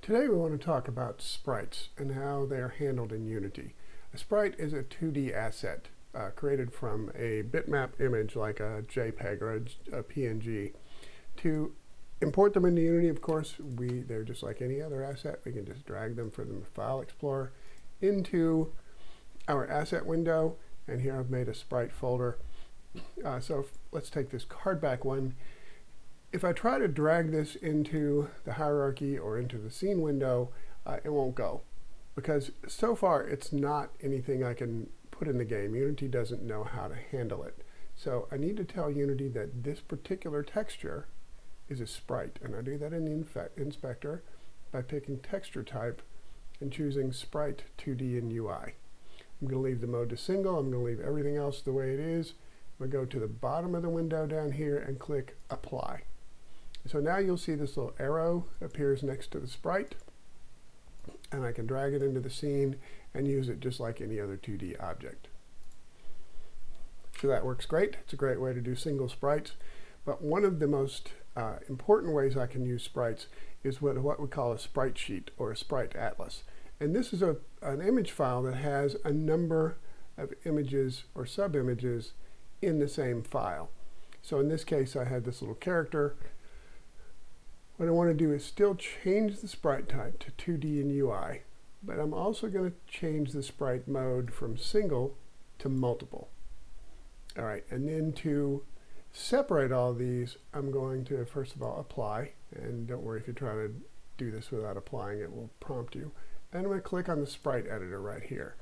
Today we want to talk about sprites and how they are handled in Unity. A sprite is a 2D asset created from a bitmap image like a JPEG or a PNG. To import them into Unity, of course, they're just like any other asset. We can just drag them from the File Explorer into our asset window, and here I've made a sprite folder. Let's take this card back one. If I try to drag this into the hierarchy or into the scene window, it won't go, because so far it's not anything I can put in the game. Unity doesn't know how to handle it. So I need to tell Unity that this particular texture is a sprite, and I do that in the inspector by picking texture type and choosing Sprite 2D in UI. I'm going to leave the mode to single. I'm going to leave everything else the way it is. I'm going to go to the bottom of the window down here and click Apply. So now you'll see this little arrow appears next to the sprite, and I can drag it into the scene and use it just like any other 2D object. So that works great. It's a great way to do single sprites. But one of the most important ways I can use sprites is what we call a sprite sheet or a sprite atlas. And this is an image file that has a number of images or sub-images in the same file. So in this case, I had this little character. What I want to do is still change the sprite type to 2D in UI, but I'm also going to change the sprite mode from single to multiple. All right, and then to separate all these, I'm going to first of all apply, and don't worry if you try to do this without applying, it will prompt you. And I'm going to click on the sprite editor right here.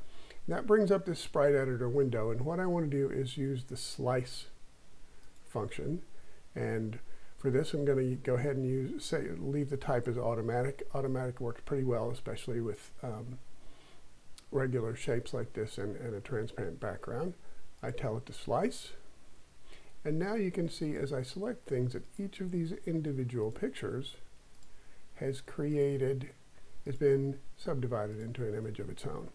And that brings up this sprite editor window, and what I want to do is use the slice function, and for this, I'm going to go ahead and leave the type as automatic. Automatic works pretty well, especially with regular shapes like this and a transparent background. I tell it to slice. And now you can see as I select things that each of these individual pictures has been subdivided into an image of its own.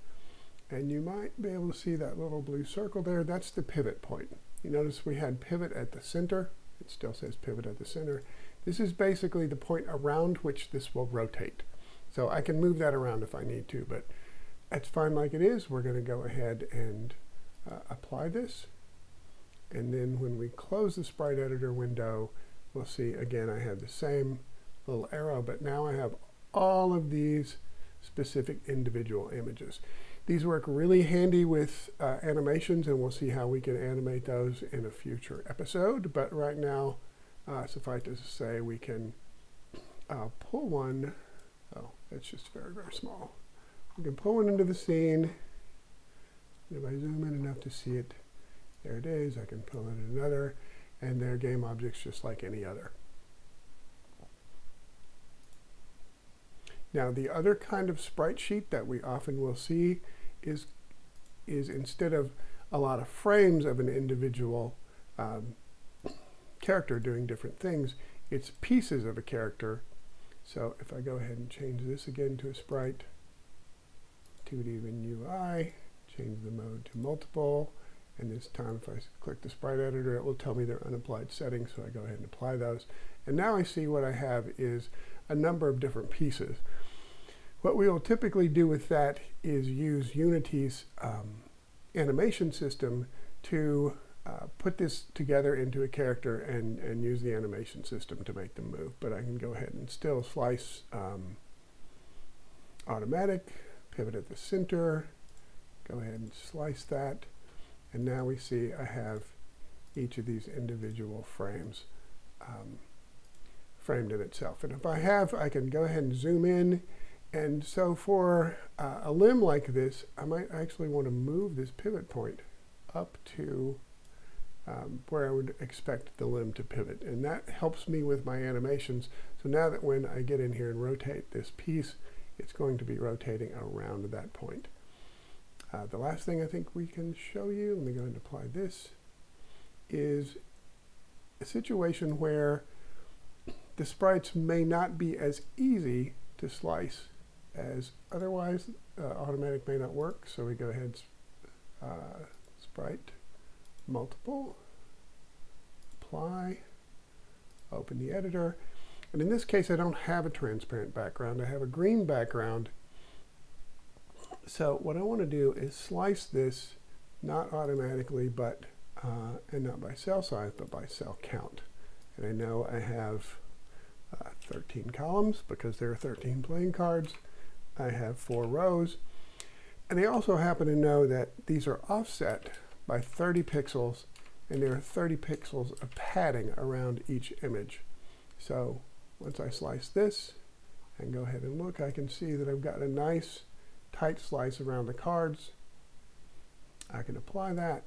And you might be able to see that little blue circle there. That's the pivot point. You notice we had pivot at the center. It still says pivot at the center. This is basically the point around which this will rotate. So I can move that around if I need to, but that's fine like it is. We're going to go ahead and apply this. And then when we close the sprite editor window, we'll see again I have the same little arrow, but now I have all of these specific individual images. These work really handy with animations, and we'll see how we can animate those in a future episode. But right now, suffice to say, we can pull one. Oh, that's just very, very small. We can pull one into the scene. If I zoom in enough to see it, there it is. I can pull in another, and they're game objects just like any other. Now, the other kind of sprite sheet that we often will see is instead of a lot of frames of an individual character doing different things, it's pieces of a character. So if I go ahead and change this again to a sprite, 2D in UI, change the mode to multiple, and this time if I click the sprite editor, it will tell me they're unapplied settings, so I go ahead and apply those. And now I see what I have is a number of different pieces. What we will typically do with that is use Unity's animation system to put this together into a character and use the animation system to make them move. But I can go ahead and still slice automatic, pivot at the center, go ahead and slice that. And now we see I have each of these individual frames framed in itself. And if I can go ahead and zoom in. And so for a limb like this, I might actually want to move this pivot point up to where I would expect the limb to pivot. And that helps me with my animations. So now that when I get in here and rotate this piece, it's going to be rotating around that point. The last thing I think we can show you, let me go ahead and apply this, is a situation where the sprites may not be as easy to slice as otherwise. Automatic may not work, so we go ahead, sprite, multiple, apply, open the editor, And in this case, I don't have a transparent background. I have a green background. So what I want to do is slice this, not automatically, but and not by cell size, but by cell count. And I know I have 13 columns because there are 13 playing cards. I have 4 rows. And I also happen to know that these are offset by 30 pixels, and there are 30 pixels of padding around each image. So once I slice this and go ahead and look, I can see that I've got a nice tight slice around the cards. I can apply that,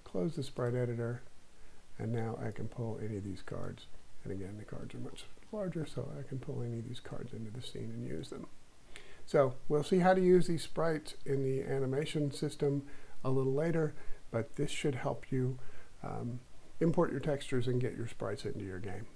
close the sprite editor, and now I can pull any of these cards. And again, the cards are much larger, so I can pull any of these cards into the scene and use them. So we'll see how to use these sprites in the animation system a little later, but this should help you import your textures and get your sprites into your game.